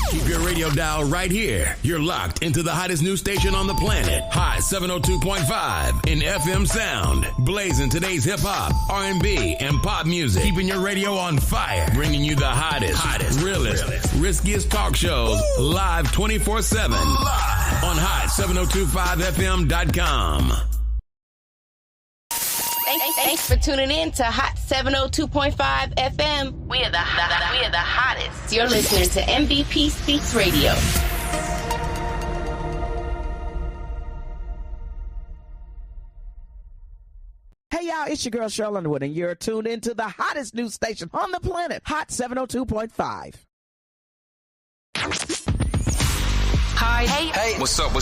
Keep your radio dial right here. You're locked into the hottest news station on the planet. Hot 702.5 in FM sound. Blazing today's hip-hop, R&B, and pop music. Keeping your radio on fire. Bringing you the hottest, realest, riskiest talk shows live 24/7 on hot7025fm.com. Thanks for tuning in to Hot 702.5 FM. We are the hottest. You're listening to MVP Speaks Radio. Hey y'all, it's your girl Cheryl Underwood, and you're tuned into the hottest news station on the planet, Hot 702.5. Hi. Hey. What's up?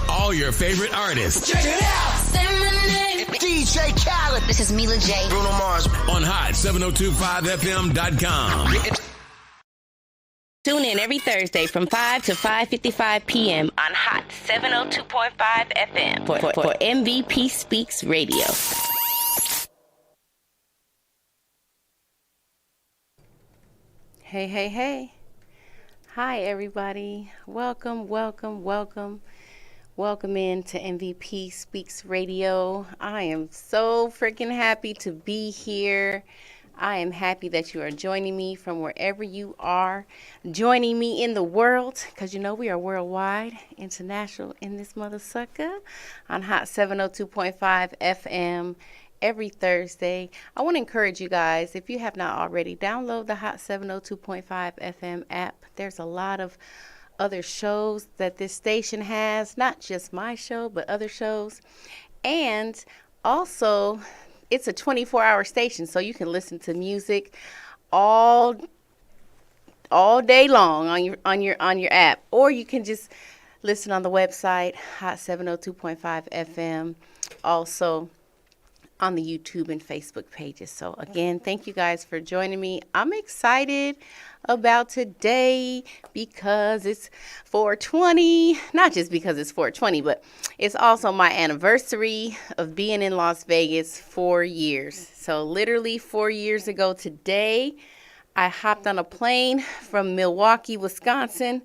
All your favorite artists. Check it out. Say my name. DJ Khaled. This is Mila J. Bruno Mars. On hot7025fm.com. Tune in every Thursday from 5 to 5:55 p.m. on Hot 702.5 FM for MVP Speaks Radio. Hey. Hi, everybody. Welcome in to MVP Speaks Radio. I am so freaking happy to be here. I am happy that you are joining me from wherever you are, joining me in the world, because you know we are worldwide, international in this mother sucker, on Hot 702.5 FM every Thursday. I want to encourage you guys, if you have not already, download the Hot 702.5 FM app. There's a lot of other shows that this station has, not just my show, but other shows. And also, it's a 24-hour station, so you can listen to music all day long on your app, or you can just listen on the website, Hot 702.5 FM. Also on the YouTube and Facebook pages. So again, thank you guys for joining me. I'm excited about today because it's 420, not just because it's 420, but it's also my anniversary of being in Las Vegas 4 years. So literally 4 years ago today, I hopped on a plane from Milwaukee, Wisconsin,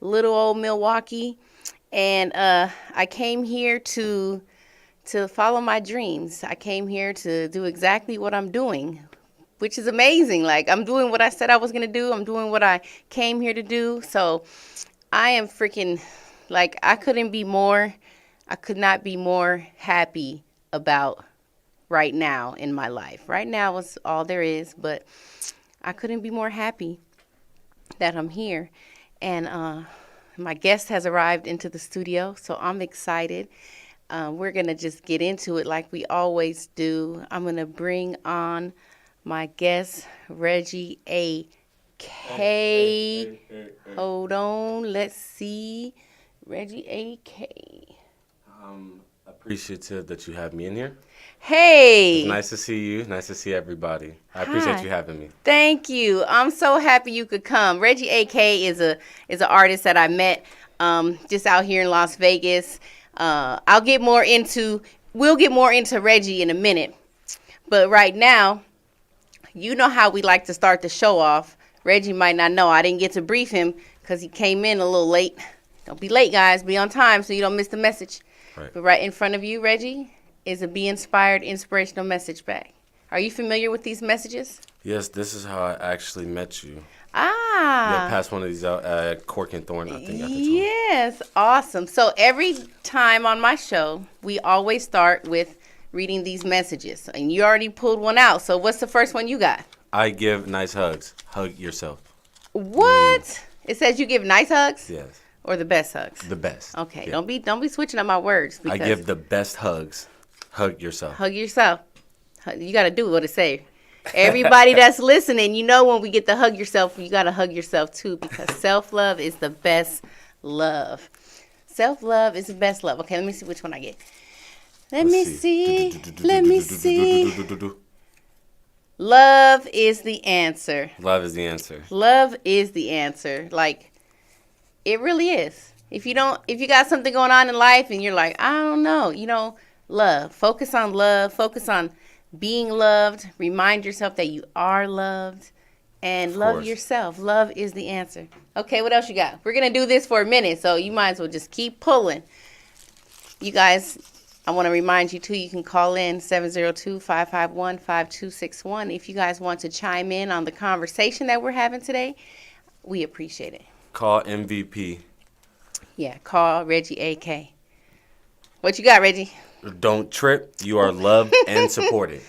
little old Milwaukee, and I came here to follow my dreams. I came here to do exactly what I'm doing, which is amazing. Like, I'm doing what I said I was going to do. I'm doing what I came here to do. So I am freaking, like, I could not be more happy about right now in my life. Right now is all there is, but I couldn't be more happy that I'm here. And my guest has arrived into the studio, so I'm excited. We're going to just get into it like we always do. I'm going to bring on my guest, Reggie A.K. Hold on. Let's see. Reggie A.K. I'm appreciative that you have me in here. Hey. It's nice to see you. Nice to see everybody. I appreciate you having me. Thank you. I'm so happy you could come. Reggie A.K. is an artist that I met just out here in Las Vegas. We'll get more into Reggie in a minute. But right now, you know how we like to start the show off. Reggie might not know. I didn't get to brief him because he came in a little late. Don't be late, guys. Be on time so you don't miss the message. Right. But right in front of you, Reggie, is a Be Inspired inspirational message bag. Are you familiar with these messages? Yes, this is how I actually met you. Ah. Yeah, passed one of these out at Cork and Thorn, I think. Yes, awesome. So every time on my show, we always start with reading these messages. And you already pulled one out. So what's the first one you got? I give nice hugs. Hug yourself. What? It says you give nice hugs? Yes. Or the best hugs? The best. Okay, yeah. Don't be switching up my words. I give the best hugs. Hug yourself. Hug yourself. You got to do what it says. Everybody that's listening, you know when we get to hug yourself, you got to hug yourself too, because self-love is the best love. Self-love is the best love. Okay, let me see which one I get. Let me see. Love is the answer. Love is the answer. Love is the answer. Like, it really is. If you got something going on in life and you're like, I don't know, love. Focus on love. Focus on being loved. Remind yourself that you are loved. And love course. yourself. Love is the answer. Okay, what else you got? We're going to do this for a minute, so you might as well just keep pulling. You guys, I want to remind you, too, you can call in 702-551-5261. If you guys want to chime in on the conversation that we're having today, we appreciate it. Call MVP. Yeah, call Reggie AK. What you got, Reggie? Don't trip. You are loved and supported.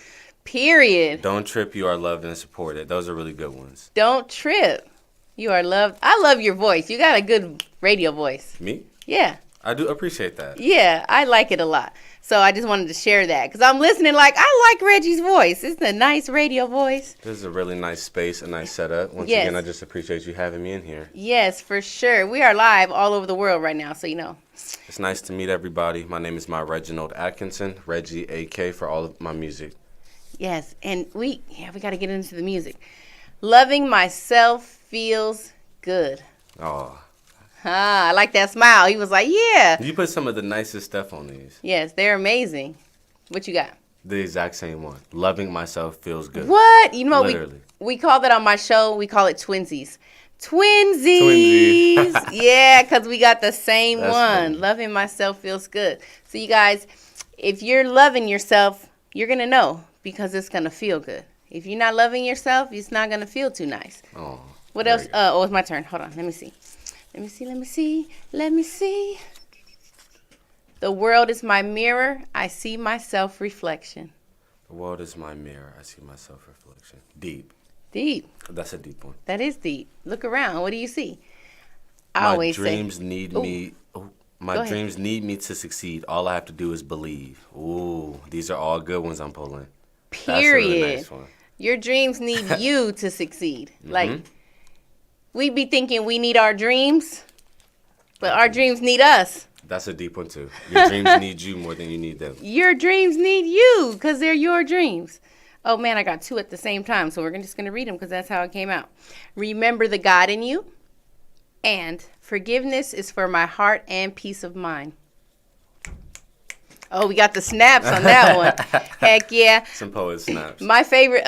Period. Don't trip. You are loved and supported. Those are really good ones. Don't trip. You are loved. I love your voice. You got a good radio voice. Me? Yeah. I do appreciate that. Yeah, I like it a lot. So I just wanted to share that because I'm listening like, I like Reggie's voice. It's a nice radio voice. This is a really nice space, a nice setup. Once Yes. again, I just appreciate you having me in here. Yes, for sure. We are live all over the world right now, so you know. It's nice to meet everybody. My name is Reginald Atkinson, Reggie AK for all of my music. Yes, and we got to get into the music. Loving myself feels good. Oh, I like that smile. He was like, yeah. you put some of the nicest stuff on these. Yes, they're amazing. What you got? The exact same one. Loving myself feels good. What? You know what Literally. we call that on my show? We call it twinsies. Twinsies. Yeah, because we got the same That's one. funny. Loving myself feels good. So you guys, if you're loving yourself, you're going to know because it's going to feel good. If you're not loving yourself, it's not going to feel too nice. Oh, What there else? you go. It's my turn. Hold on. Let me see. Let me see. The world is my mirror. I see my self-reflection. The world is my mirror. I see my self-reflection. Deep. Deep. That's a deep one. That is deep. Look around. What do you see? I My always dreams say, need Ooh. me. Oh, Go my ahead. dreams need me to succeed. All I have to do is believe. Ooh, these are all good ones I'm pulling. That's a period. really nice one. Your dreams need you to succeed. Mm-hmm. Like, we be thinking we need our dreams, but our dreams need us. That's a deep one too. Your dreams need you more than you need them. Your dreams need you because they're your dreams. Oh, man, I got two at the same time, so we're just going to read them because that's how it came out. Remember the God in you, and forgiveness is for my heart and peace of mind. Oh, we got the snaps on that one. Heck yeah. Some poet snaps. My favorite,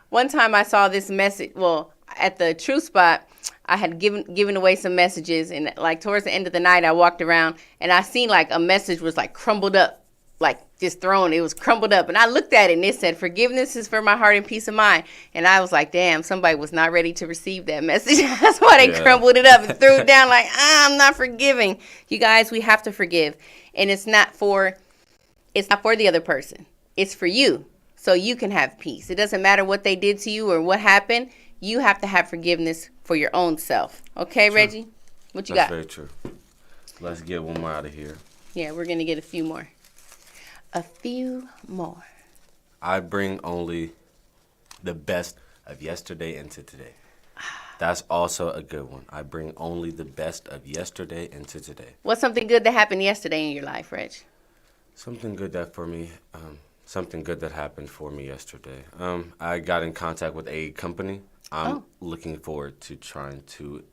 one time I saw this message, well, at the True Spot, I had given away some messages, and like towards the end of the night, I walked around, and I seen like a message was like crumbled up, like just thrown. It was crumbled up, and I looked at it, and it said, forgiveness is for my heart and peace of mind. And I was like, damn, somebody was not ready to receive that message. That's why they crumbled it up and threw it down like, I'm not forgiving. You guys, we have to forgive, and it's not for the other person. It's for you, so you can have peace. It doesn't matter what they did to you or what happened. You have to have forgiveness for your own self. Okay, True. Reggie? What you That's got? very true. Let's get one more out of here. Yeah, we're going to get a few more. A few more. I bring only the best of yesterday into today. That's also a good one. I bring only the best of yesterday into today. What's something good that happened yesterday in your life, Reg? Something good that happened for me yesterday. I got in contact with a company I'm looking forward to trying to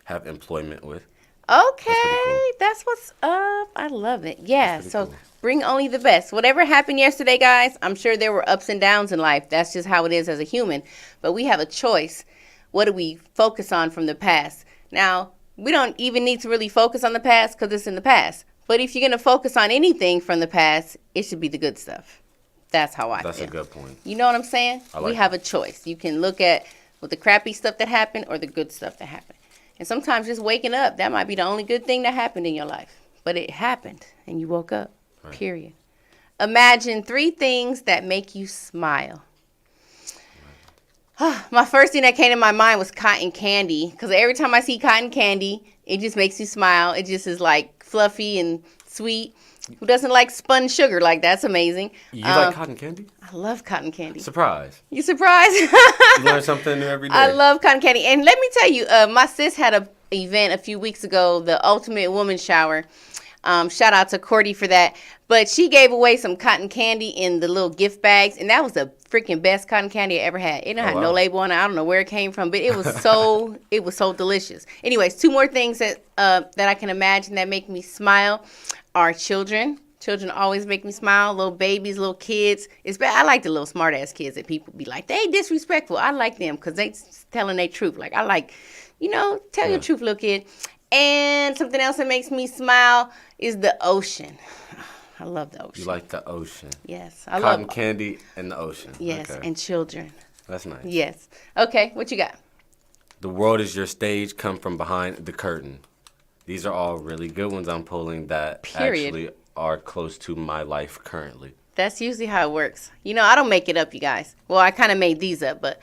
have employment with. Okay, that's what's up. I love it. Yeah, so cool. bring only the best. Whatever happened yesterday, guys, I'm sure there were ups and downs in life. That's just how it is as a human. But we have a choice. What do we focus on from the past? Now, we don't even need to really focus on the past because it's in the past. But if you're going to focus on anything from the past, it should be the good stuff. That's how I feel. That's a good point. You know what I'm saying? We have a choice. You can look at with the crappy stuff that happened or the good stuff that happened. And sometimes just waking up, that might be the only good thing that happened in your life. But it happened and you woke up, period. Imagine 3 things that make you smile. My first thing that came to my mind was cotton candy. Because every time I see cotton candy, it just makes you smile. It just is like fluffy and sweet. Who doesn't like spun sugar? Like, that's amazing. You like cotton candy? I love cotton candy. Surprise. You surprised? You learn something new every day. I love cotton candy. And let me tell you, my sis had an event a few weeks ago, the Ultimate Woman Shower. Shout out to Cordy for that. But she gave away some cotton candy in the little gift bags, and that was the freaking best cotton candy I ever had. It had no label on it. I don't know where it came from, but it was so delicious. Anyways, 2 more things that I can imagine that make me smile are children Children always make me smile. Little babies, little kids. I like the little smart ass kids that people be like, they disrespectful. I like them because they telling their truth. Like, I like, tell your truth, little kid. And something else that makes me smile is the ocean. I love the ocean. You like the ocean? Yes. Cotton candy and the ocean. Yes, okay. And children. That's nice. Yes. Okay, what you got? The world is your stage, come from behind the curtain. These are all really good ones I'm pulling that actually are close to my life currently. That's usually how it works. I don't make it up, you guys. Well, I kind of made these up, but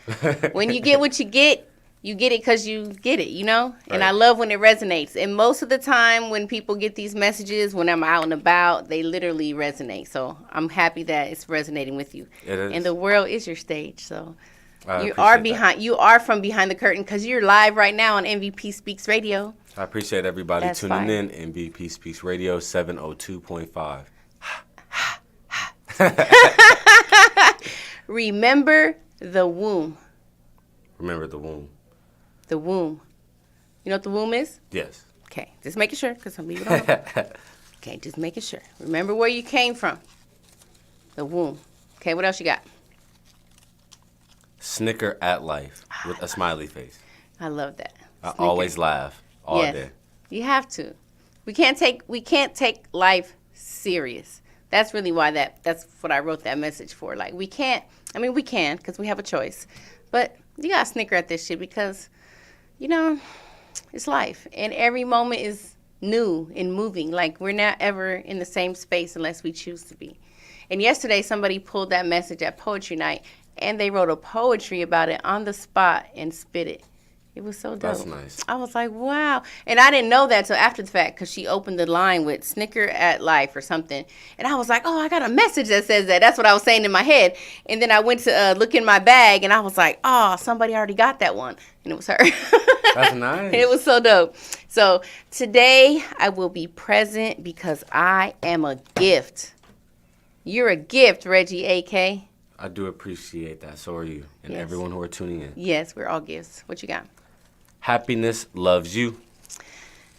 when you get what you get it because you get it, Right. And I love when it resonates. And most of the time when people get these messages, when I'm out and about, they literally resonate. So I'm happy that it's resonating with you. It is. And the world is your stage, so You are from behind the curtain because you're live right now on MVP Speaks Radio. I appreciate everybody That's tuning fire. in. MVP Speaks Radio 702.5. Remember the womb. Remember the womb. The womb. You know what the womb is? Yes. Okay, just making sure because some people don't know. Okay, just making sure. Remember where you came from. The womb. Okay, what else you got? Snicker at life with a smiley face. I love that. I always laugh all Yes. day. You have to. We can't take life serious. That's really why that's what I wrote that message for. Like we can because we have a choice. But you got to snicker at this shit because it's life and every moment is new and moving. Like we're not ever in the same space unless we choose to be. And yesterday somebody pulled that message at Poetry Night and they wrote a poetry about it on the spot and spit it. It was so dope. That's nice. I was like, wow. And I didn't know that till after the fact because she opened the line with snicker at life or something. And I was like, oh, I got a message that says that. That's what I was saying in my head. And then I went to look in my bag and I was like, oh, somebody already got that one. And it was her. That's nice. It was so dope. So today I will be present because I am a gift. You're a gift, Reggie AK. I do appreciate that. So are you. And Yes. everyone who are tuning in. Yes, we're all gifts. What you got? Happiness loves you.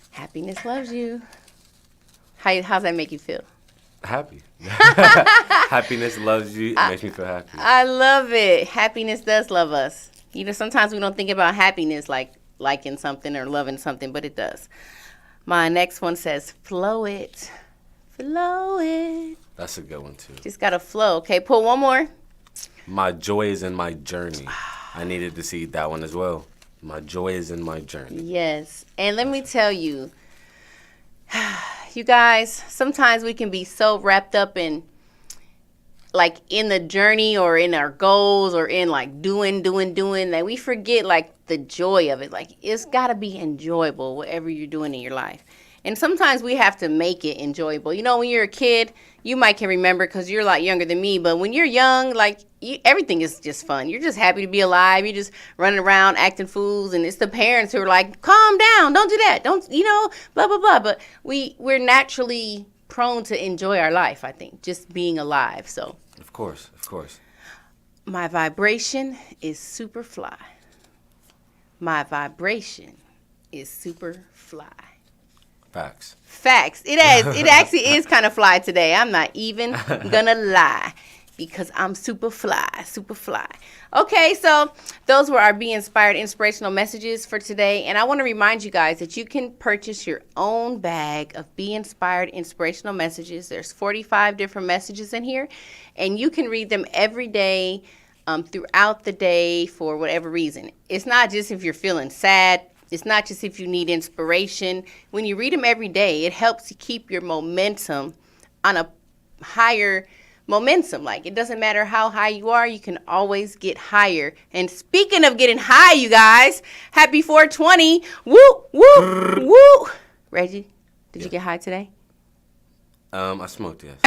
Happiness loves you. How's that make you feel? Happy. Happiness loves you. It makes me feel happy. I love it. Happiness does love us. Sometimes we don't think about happiness like liking something or loving something, but it does. My next one says, flow it. Flow it. That's a good one, too. Just got to flow. Okay, pull one more. My joy is in my journey. I needed to see that one as well. My joy is in my journey. Yes. And let me tell you, you guys, sometimes we can be so wrapped up in the journey or in our goals or in like doing that we forget like the joy of it. Like it's got to be enjoyable, whatever you're doing in your life. And sometimes we have to make it enjoyable. When you're a kid, you might can remember because you're a lot younger than me. But when you're young, everything is just fun. You're just happy to be alive. You're just running around acting fools. And it's the parents who are like, calm down. Don't do that. Don't, blah, blah, blah. But we're naturally prone to enjoy our life, I think, just being alive. So. Of course. My vibration is super fly. My vibration is super fly. Facts. It actually is kind of fly today. I'm not even gonna lie because I'm super fly. Okay, so those were our Be Inspired inspirational messages for today. And I want to remind you guys that you can purchase your own bag of Be Inspired inspirational messages. There's 45 different messages in here, and you can read them every day throughout the day for whatever reason. It's not just if you're feeling sad. It's not just if you need inspiration. When you read them every day, it helps you keep your momentum on a higher momentum. Like, it doesn't matter how high you are, you can always get higher. And speaking of getting high, you guys, happy 420. Woo, woo, woo. Reggie, did you get high today? I smoked, yes.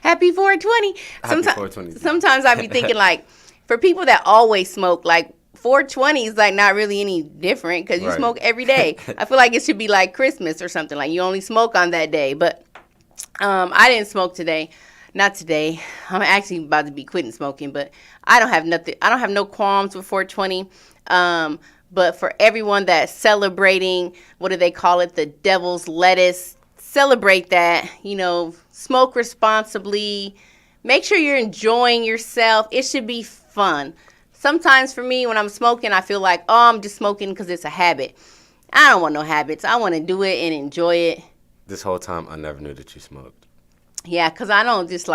Happy 420. Happy 420. Sometimes I be thinking, like, for people that always smoke, like, 420 is like not really any different because you Right. smoke every day. I feel like it should be like Christmas or something. Like you only smoke on that day. But I didn't smoke today. Not today. I'm actually about to be quitting smoking. But I don't have nothing. I don't have no qualms with 420. But for everyone that's celebrating, what do they call it? The devil's lettuce celebrate that. Smoke responsibly. Make sure you're enjoying yourself. It should be fun. Sometimes for me, when I'm smoking, I feel like, I'm just smoking because it's a habit. I don't want no habits. I want to do it and enjoy it. This whole time, I never knew that you smoked. Yeah, because I don't just,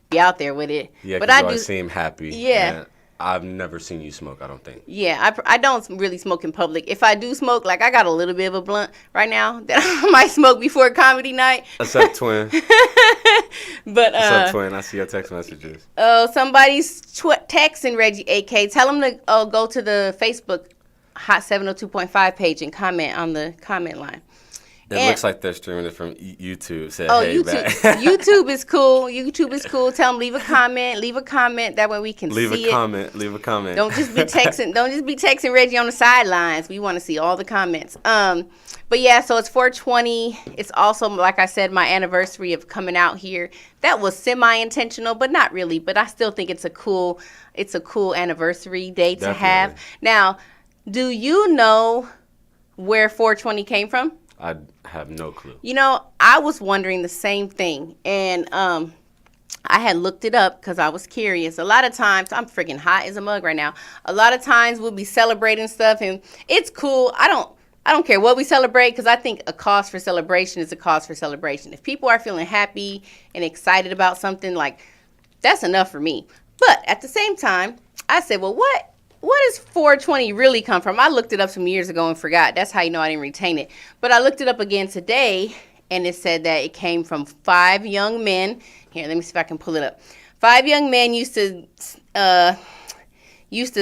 be out there with it. Yeah, but because I you always do. seem happy. Yeah. And I've never seen you smoke, I don't think. Yeah, I don't really smoke in public. If I do smoke, I got a little bit of a blunt right now that I might smoke before comedy night. What's up, twin? But What's up, twin? I see your text messages. Somebody's texting Reggie AK. Tell him to go to the Facebook Hot 702.5 page and comment on the comment line. It looks like they're streaming it from YouTube. Hey, YouTube. back. YouTube is cool. YouTube is cool. Tell them leave a comment. Leave a comment. That way we can see it. Leave a comment. Don't just be texting Reggie on the sidelines. We want to see all the comments. But yeah, so it's 420. It's also, like I said, my anniversary of coming out here. That was semi-intentional, but not really. But I still think it's a cool anniversary day to have. Now, do you know where 420 came from? I have no clue. I was wondering the same thing. And I had looked it up because I was curious. A lot of times, I'm freaking hot as a mug right now. A lot of times we'll be celebrating stuff and it's cool. I don't care what we celebrate because I think a cause for celebration is a cause for celebration. If people are feeling happy and excited about something, that's enough for me. But at the same time, I said, well, what does 420 really come from? I looked it up some years ago and forgot. That's how you know I didn't retain it. But I looked it up again today, and it said that it came from 5 young men. Here, let me see if I can pull it up. 5 young men used to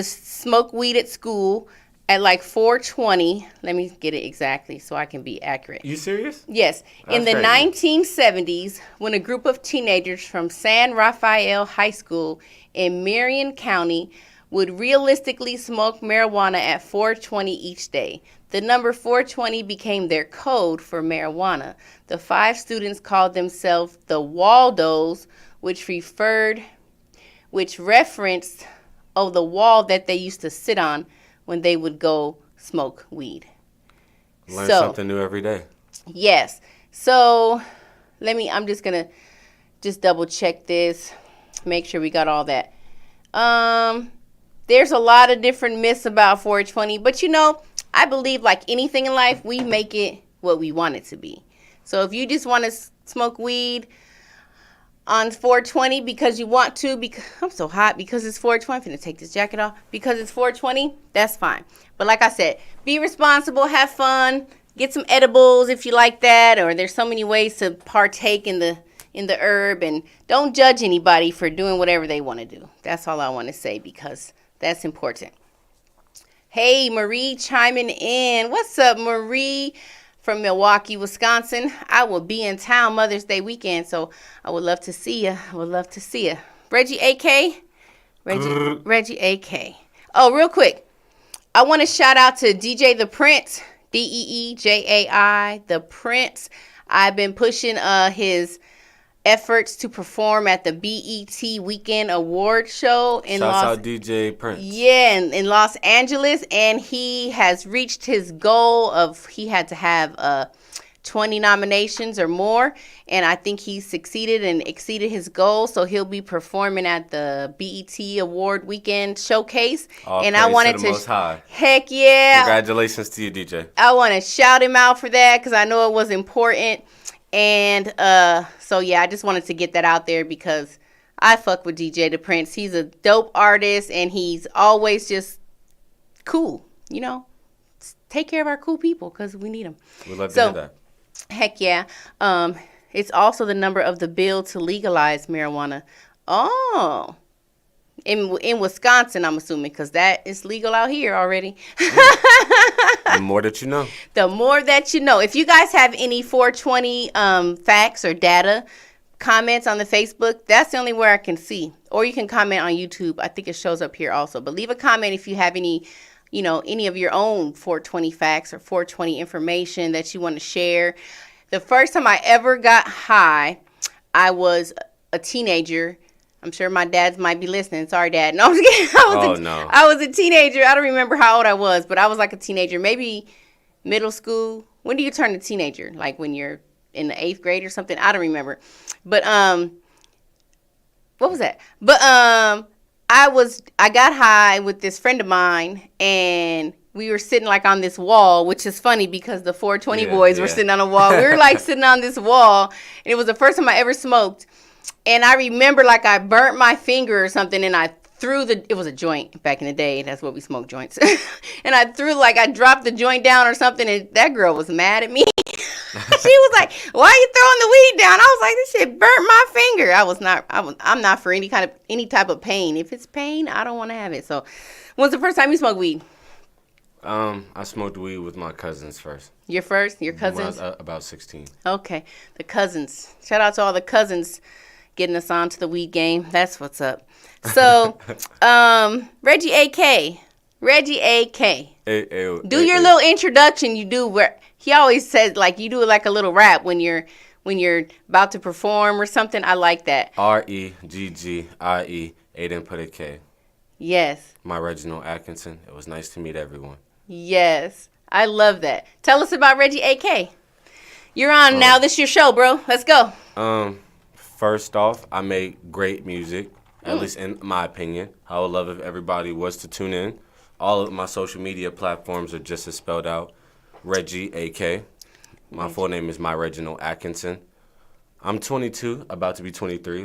smoke weed at school at 420. Let me get it exactly so I can be accurate. You serious? Yes. In the 1970s, when a group of teenagers from San Rafael High School in Marion County would realistically smoke marijuana at 420 each day. The number 420 became their code for marijuana. The 5 students called themselves the Waldos, which referenced the wall that they used to sit on when they would go smoke weed. Learn something new every day. Yes. So I'm just going to double check this, make sure we got all that. There's a lot of different myths about 420, but I believe like anything in life, we make it what we want it to be. So if you just want to smoke weed on 420 because you want to, because I'm so hot because it's 420, I'm finna take this jacket off, because it's 420, that's fine. But like I said, be responsible, have fun, get some edibles if you like that, or there's so many ways to partake in the herb, and don't judge anybody for doing whatever they want to do. That's all I want to say, because that's important. Hey, Marie chiming in. What's up, Marie from Milwaukee, Wisconsin? I will be in town Mother's Day weekend, so I would love to see you. Reggie AK? Reggie AK. Oh, real quick. I want to shout out to DJ The Prince, DEEJAI, The Prince. I've been pushing his efforts to perform at the BET Weekend Award Show in Shouts out DJ Prince. Yeah, in Los Angeles, and he has reached his goal of he had to have 20 nominations or more, and I think he succeeded and exceeded his goal. So he'll be performing at the BET Award Weekend Showcase. And I wanted to Most High. Heck yeah! Congratulations to you, DJ. I want to shout him out for that because I know it was important. And so yeah, I just wanted to get that out there because I fuck with DJ The Prince. He's a dope artist and he's always just cool, take care of our cool people because we need them. We'd love to hear that. Heck yeah. It's also the number of the bill to legalize marijuana. Oh, in Wisconsin, I'm assuming, because that is legal out here already. The more that you know. The more that you know. If you guys have any 420 facts or data comments on the Facebook, that's the only way I can see. Or you can comment on YouTube. I think it shows up here also. But leave a comment if you have any of your own 420 facts or 420 information that you want to share. The first time I ever got high, I was a teenager. I'm sure my dads might be listening. Sorry, Dad. No, I'm just kidding. I was a teenager. I don't remember how old I was, but I was like a teenager, maybe middle school. When do you turn a teenager? Like when you're in the 8th grade or something. I don't remember. But what was that? But I got high with this friend of mine, and we were sitting like on this wall, which is funny because the 420 boys were sitting on a wall. We were like sitting on this wall, and it was the first time I ever smoked. And I remember like I burnt my finger or something, and I threw it was a joint back in the day. That's what we smoked, joints. And I dropped the joint down or something, and that girl was mad at me. She was like, "Why are you throwing the weed down?" I was like, "This shit burnt my finger." I'm not for any type of pain. If it's pain, I don't want to have it. So, when's the first time you smoked weed? I smoked weed with my cousins first. Your cousins? When I was about 16. Okay, the cousins. Shout out to all the cousins getting us onto the weed game. That's what's up. So, Reggie AK. Do your little introduction you do where he always says like you do like a little rap when you're about to perform or something. I like that. REGGIE, A didn't put a K. Yes. My Reginald Atkinson. It was nice to meet everyone. Yes. I love that. Tell us about Reggie AK. You're on now. This is your show, bro. Let's go. First off, I make great music, at least in my opinion. I would love if everybody was to tune in. All of my social media platforms are just as spelled out. Reggie AK. My full name is My Reginald Atkinson. I'm 22, about to be 23,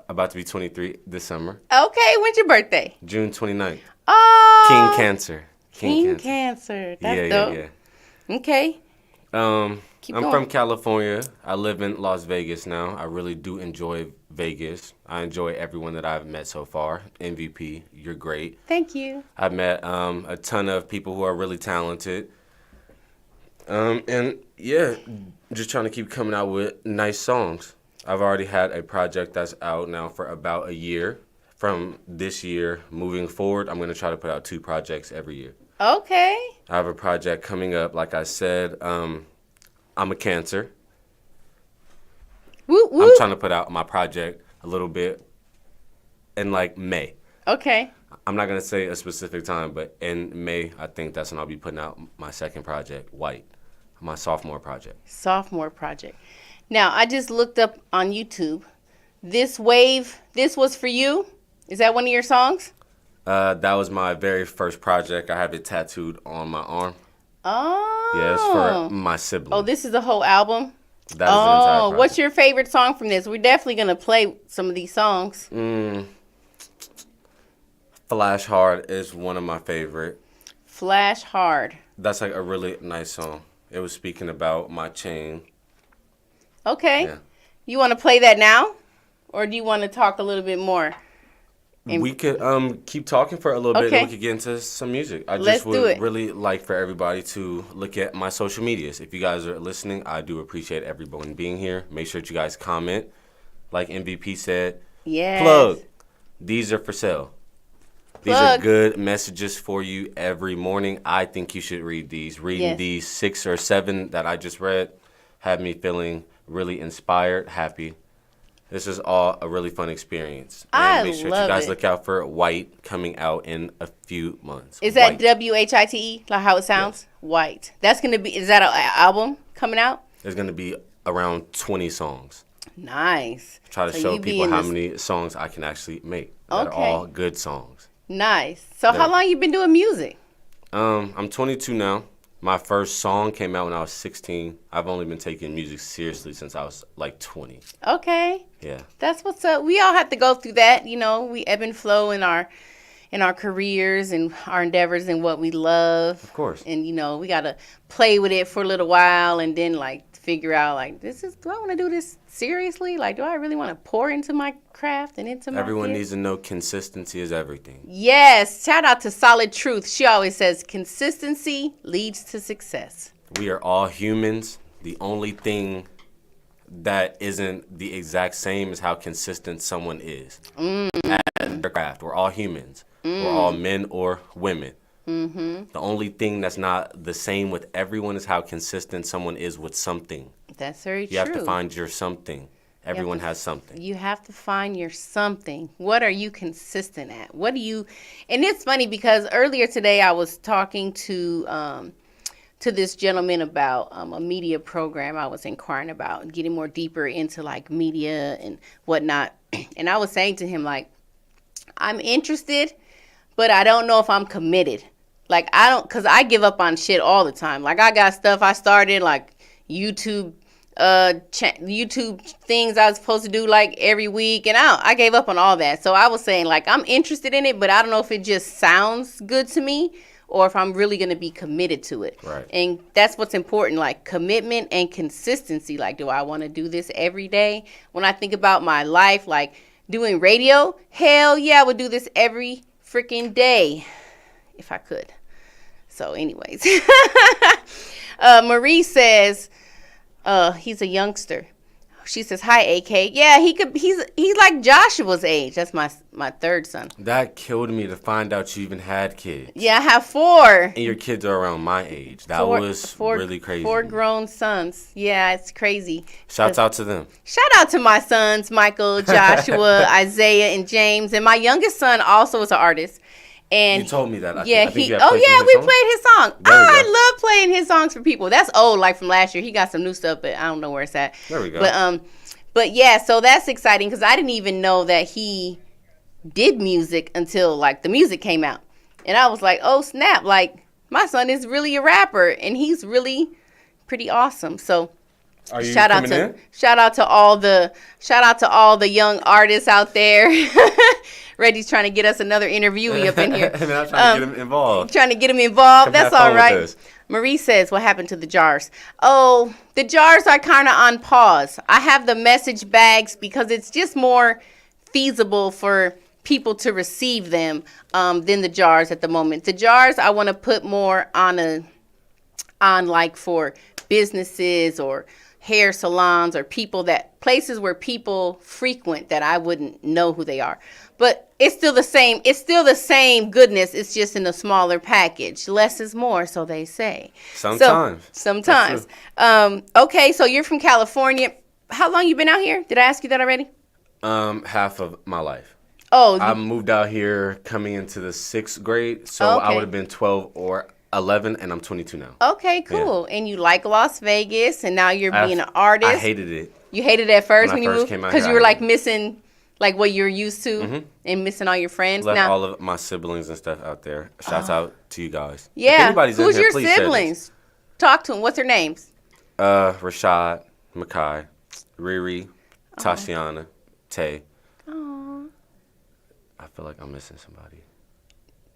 about to be 23 this summer. Okay, when's your birthday? June 29th. Oh. King Cancer. King Cancer. That's dope. Yeah. Okay. I'm going. from California. I live in Las Vegas now. I really do enjoy Vegas. I enjoy everyone that I've met so far. MVP, you're great. Thank you. I've met a ton of people who are really talented. And yeah, just trying to keep coming out with nice songs. I've already had a project that's out now for about a year. From this year moving forward, I'm going to try to put out 2 projects every year. Okay. I have a project coming up. Like I said, I'm a Cancer. Woo, woo. I'm trying to put out my project a little bit in like May. Okay. I'm not going to say a specific time, but in May, I think that's when I'll be putting out my second project, White, my sophomore project. Now, I just looked up on YouTube. This Wave, this was for you? Is that one of your songs? That was my very first project. I have it tattooed on my arm. Oh. Yeah, it's for my sibling. Oh, this is the whole album? That is the entire project. What's your favorite song from this? We're definitely going to play some of these songs. Flash Hard is one of my favorite. Flash Hard. That's like a really nice song. It was speaking about my chain. Okay. Yeah. You want to play that now? Or do you want to talk a little bit more? We could keep talking for a little bit, and we could get into some music. I just would really like for everybody to look at my social medias. If you guys are listening, I do appreciate everyone being here. Make sure that you guys comment. Like MVP said, yes. Plug. These are for sale. These are good messages for you every morning. I think you should read these. Reading these 6 or 7 that I just read had me feeling really inspired, happy. This is all a really fun experience. And make sure you guys look out for White coming out in a few months. Is that WHITE, like how it sounds? Yes. White. That's going to be, is that an album coming out? There's going to be around 20 songs. Nice. Try to show people how many songs I can actually make. That are all good songs. Nice. So how long you been doing music? I'm 22 now. My first song came out when I was 16. I've only been taking music seriously since I was like 20. Okay. Yeah. That's what's up. We all have to go through that. You know, we ebb and flow in our careers and our endeavors and what we love. Of course. And, you know, we got to play with it for a little while and then, like, figure out, like, do I want to do this seriously? Like, do I really want to pour into my craft and into my Everyone needs to know consistency is everything. Yes. Shout out to Solid Truth. She always says consistency leads to success. We are all humans. The only thing that isn't the exact same is how consistent someone is. At their craft. We're all humans. We're all men or women. The only thing that's not the same with everyone is how consistent someone is with something. That's very true. You have to find your something. Everyone has something. You have to find your something. What are you consistent at? What do you... And it's funny because earlier today I was talking to to this gentleman about a media program I was inquiring about, getting more deeper into like media and whatnot. And I was saying to him, like, I'm interested, but I don't know if I'm committed. Like, because I give up on shit all the time. Like, I got stuff I started, like YouTube things I was supposed to do like every week, and I gave up on all that. So I was saying, like, I'm interested in it, but I don't know if it just sounds good to me or if I'm really going to be committed to it. Right. And that's what's important, like commitment and consistency. Like, do I want to do this every day? When I think about my life, like doing radio, hell yeah, I would do this every freaking day if I could. So anyways, Marie says, he's a youngster. She says, hi, AK. Yeah, he's like Joshua's age. That's my third son. That killed me to find out you even had kids. Yeah, I have 4. And your kids are around my age. That was really crazy. 4 grown sons. Yeah, it's crazy. Shouts out to them. Shout out to my sons, Michael, Joshua, Isaiah, and James. And my youngest son also is an artist. And you told me that. Yeah, we played his song. I love playing his songs for people. That's old, like from last year. He got some new stuff, but I don't know where it's at. There we go. But yeah, so that's exciting because I didn't even know that he did music until like the music came out, and I was like, oh snap! Like my son is really a rapper, and he's really pretty awesome. So. Are you shout out to all the young artists out there. Reggie's trying to get us another interviewee up in here. And I'm trying to get him involved. Trying to get him involved. That's all right. Marie says, what happened to the jars? Oh, the jars are kind of on pause. I have the message bags because it's just more feasible for people to receive them than the jars at the moment. The jars I want to put more on like for businesses or hair salons or places where people frequent that I wouldn't know who they are. But it's still the same. It's still the same goodness. It's just in a smaller package. Less is more, so they say. Sometimes. Okay, so you're from California. How long you been out here? Did I ask you that already? Half of my life. Oh. I moved out here coming into the 6th grade, so I would have been 12 or 11, and I'm 22 now. Okay, cool. Yeah. And you like Las Vegas, and now you're being an artist. I hated it. You hated it at first when you moved? Because you were like missing like what you're used to and missing all your friends. Left all of my siblings and stuff out there. Shouts out to you guys. Yeah. Who's your siblings? Talk to them. What's their names? Rashad, Makai, Riri, Tashiana, Tay. Aww. I feel like I'm missing somebody.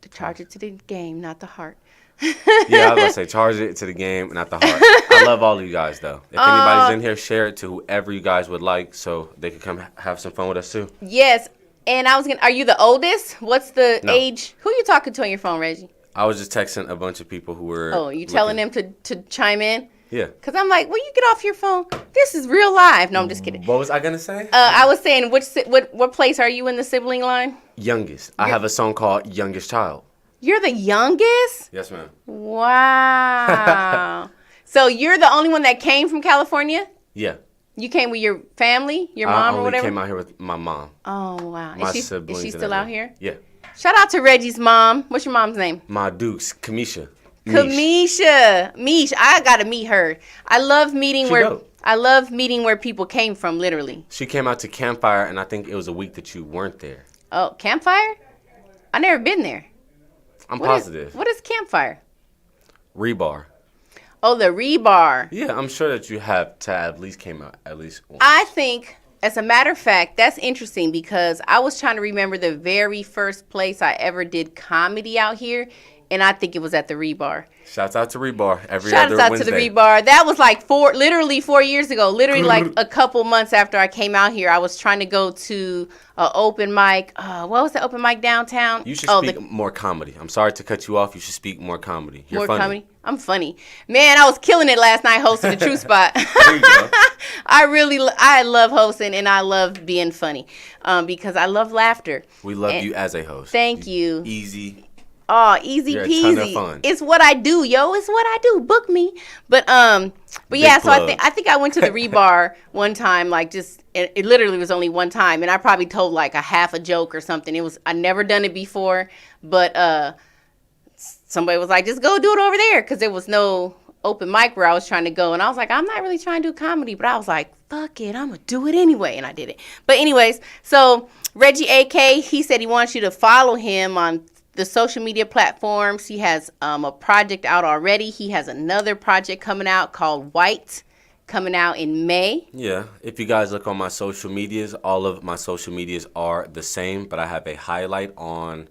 To charge it to the game, not the heart. Yeah, I was going to say, charge it to the game, not the heart. I love all of you guys, though. If anybody's in here, share it to whoever you guys would like so they can come have some fun with us, too. Yes. And are you the oldest? What's the age? Who are you talking to on your phone, Reggie? I was just texting a bunch of people who were you telling them to chime in? Yeah. Because I'm like, will you get off your phone? This is real live. No, I'm just kidding. What was I going to say? I was saying, what place are you in the sibling line? Youngest. I have a song called Youngest Child. You're the youngest? Yes, ma'am. Wow. So you're the only one that came from California? Yeah. You came with your family, your mom or whatever? I came out here with my mom. Oh, wow. My siblings. Is she still out here? Yeah. Shout out to Reggie's mom. What's your mom's name? My Dukes, Kamisha. Mish, I got to meet her. I love meeting where people came from, literally. She came out to Campfire, and I think it was a week that you weren't there. Oh, Campfire? I never been there. I'm positive. What is Campfire? Rebar. Oh, the Rebar. Yeah, I'm sure that you have to at least came out at least once. I think, as a matter of fact, that's interesting because I was trying to remember the very first place I ever did comedy out here, and I think it was at the Rebar. Shouts out to Rebar every Shouts other out Wednesday. To the Rebar. That was like 4 years ago. Literally like a couple months after I came out here, I was trying to go to an open mic. What was the open mic downtown? You should speak more comedy. I'm sorry to cut you off. You should speak more comedy. You're funny. Comedy? I'm funny. Man, I was killing it last night hosting the True Spot. There you go. I love hosting and I love being funny because I love laughter. We love you as a host. Thank you. Easy. Oh, easy You're peasy. a ton of fun. It's what I do, yo. It's what I do. Book me. But yeah, so I think I went to the Rebar one time, like just it literally was only one time, and I probably told like a half a joke or something. I never done it before, but somebody was like, just go do it over there because there was no open mic where I was trying to go, and I was like, I'm not really trying to do comedy, but I was like, fuck it, I'm gonna do it anyway, and I did it. But anyways, so Reggie AK, he said he wants you to follow him on the social media platforms. He has a project out already. He has another project coming out called White, coming out in May. Yeah, if you guys look on my social medias, all of my social medias are the same, but I have a highlight on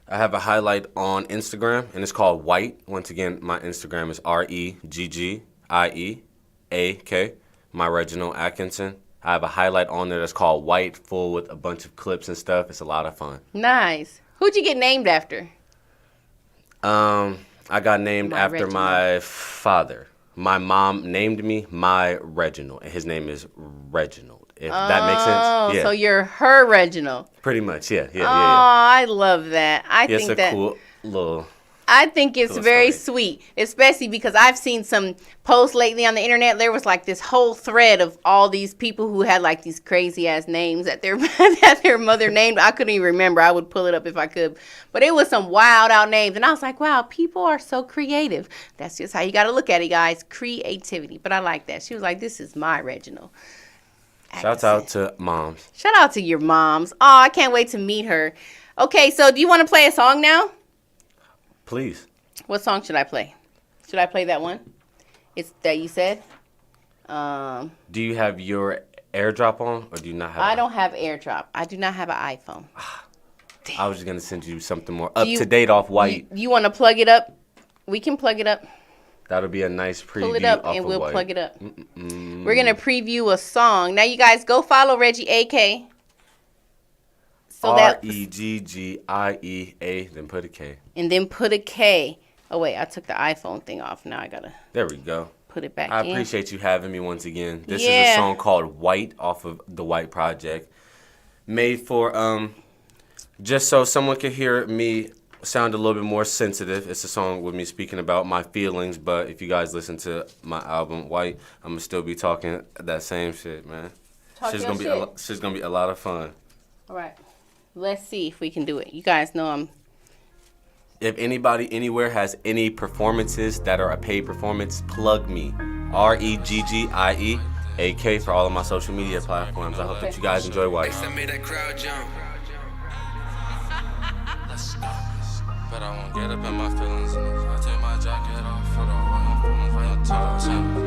Instagram, and it's called White. Once again, my Instagram is REGGIEAK, my Reginald Atkinson. I have a highlight on there that's called White, full with a bunch of clips and stuff. It's a lot of fun. Nice. Who'd you get named after? I got named after Reginald. my father. My mom named me my Reginald, and his name is Reginald. If that makes sense. Yeah. So you're her Reginald. Pretty much, yeah. Oh, I love that. I It's think a that cool little... I think it's cool very story. sweet, especially because I've seen some posts lately on the internet. There was like this whole thread of all these people who had like these crazy ass names that their that their mother named. I couldn't even remember. I would pull it up if I could, but it was some wild out names, and I was like, wow, people are so creative. That's just how you got to look at it, guys. Creativity. But I like that. She was like, this is my Reginald. Shouts out to moms. Shout out to your moms. Oh, I can't wait to meet her. Okay, so do you want to play a song now? Please. What song should I play? Should I play that one? It's that you said? Do you have your AirDrop on, or do you not have I don't have AirDrop. I do not have an iPhone. I was just going to send you something more up-to-date off White. You want to plug it up? We can plug it up. That'll be a nice preview. Pull it up off and of we'll White. plug it up. We're going to preview a song. Now, you guys, go follow Reggie AK. So REGGIEA, then put a K. And then put a K. Oh, wait, I took the iPhone thing off. Now I got to There we go. put it back I in. appreciate you having me once again. This is Yeah. a song called White off of the White Project. Made for, just so someone could hear me sound a little bit more sensitive. It's a song with me speaking about my feelings, but if you guys listen to my album, White, I'm going to still be talking that same shit, man. Talk Shit's your gonna be shit. shit's gonna be a lot of fun. All right. Let's see if we can do it. You guys know I'm... If anybody anywhere has any performances that are a paid performance, plug me. REGGIEAK for all of my social media platforms. I hope that you guys enjoy White. But I won't get up in my feelings. I take my jacket off for the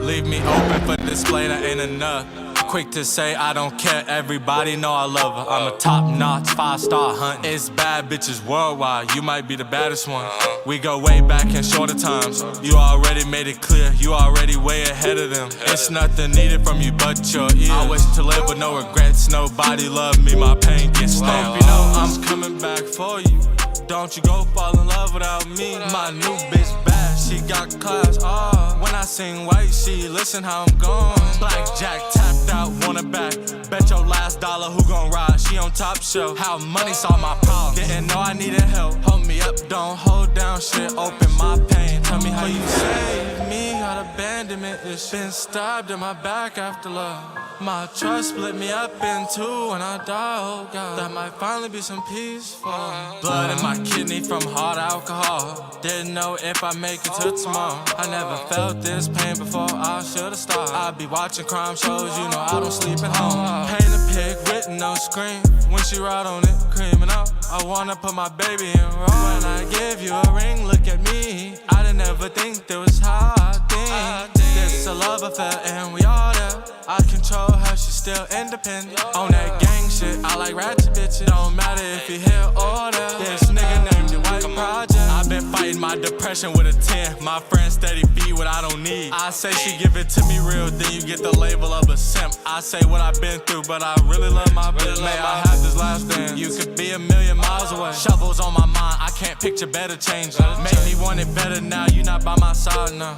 leave me open for display, that ain't enough. Quick to say I don't care, everybody know I love her. I'm a top-notch, 5-star hunt. It's bad bitches worldwide, you might be the baddest one. We go way back in shorter times. You already made it clear, you already way ahead of them. It's nothing needed from you but your ears. I wish to live with no regrets, nobody love me, my pain gets stale. Hope you know I'm coming back for you. Don't you go fall in love without me. My new bitch bad, she got class. Oh, when I sing White, she listen how I'm going. Blackjack tapped out, want it back. Bet your last dollar who gon' ride. She on top shelf. How money saw my power. Didn't know I needed help. Hold me up, don't hold down shit. Open my pain. Tell me how you saved me. Got abandonment. It's been stabbed in my back after love. My trust split me up in two when I die, oh God. That might finally be some peace for blood in my kidney from hard alcohol. Didn't know if I make it till tomorrow. I never felt this pain before, I should've stopped. I be watching crime shows, you know I don't sleep at home. Paint a pig with no scream. When she ride on it, creaming out. I wanna put my baby in raw. When I give you a ring, look at me. I didn't ever think there was high things. This a love affair and we all there. I control her, she's still independent. On that gang shit, I like ratchet bitches. Don't matter if you here or there. This nigga named the White Project. I've been fighting my depression with a 10. My friend steady feed what I don't need. I say she give it to me real, then you get the label of a simp. I say what I've been through, but I really love my bitch. May I have this last dance? You could be a million miles away. Shovels on my mind, I can't picture better changes. Make me want it better now, you not by my side now.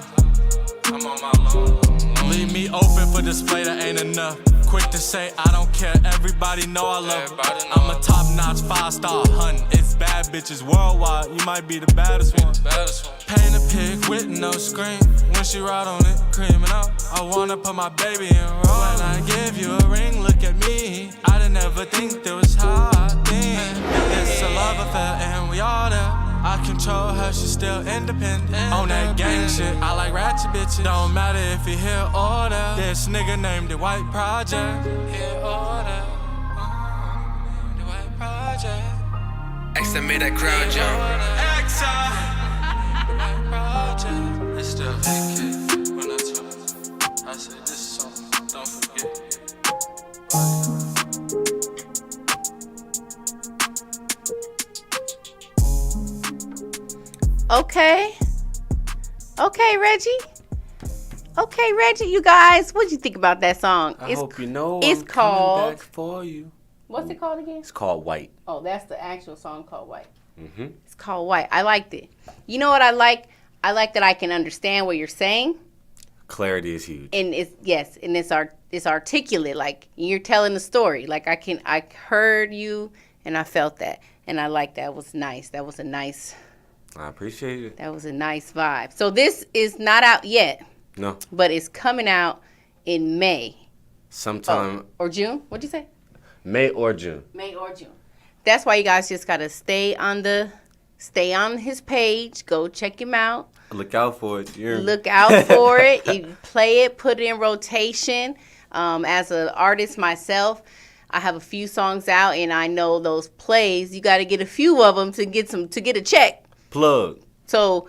I'm on my long. Leave me open for display, that ain't enough. Quick to say I don't care, everybody know I love her. I'm a top-notch 5-star hunting. It's bad bitches worldwide, you might be the baddest one. Paint a pig with no scream. When she ride on it, creaming out. I wanna put my baby in raw. When I give you a ring, look at me. I didn't ever think there was high things. It's a love affair and we all there. I control her, she still independent. On that gang shit, I like ratchet bitches. Don't matter if he here or there. This nigga named the White Project. Here or there. The White Project. X that made that crowd jump. The White Project. It's still AK when I tell her. I say this song, don't forget. Okay, Reggie. Okay, Reggie, you guys, what'd you think about that song? I hope you know it's I'm called, coming back for you. What's it called again? It's called White. Oh, that's the actual song called White. Mm-hmm. It's called White. I liked it. You know what I like? I like that I can understand what you're saying. Clarity is huge. And it's articulate. Like you're telling the story. Like I heard you and I felt that. And I like that. It was nice. That was a nice vibe. So this is not out yet. No. But it's coming out in May. Sometime. Or June? What'd you say? May or June. May or June. That's why you guys just gotta stay on his page. Go check him out. Look out for it. Look out for it. You play it, put it in rotation. As an artist myself, I have a few songs out, and I know those plays. You got to get a few of them to get a check. Plug. So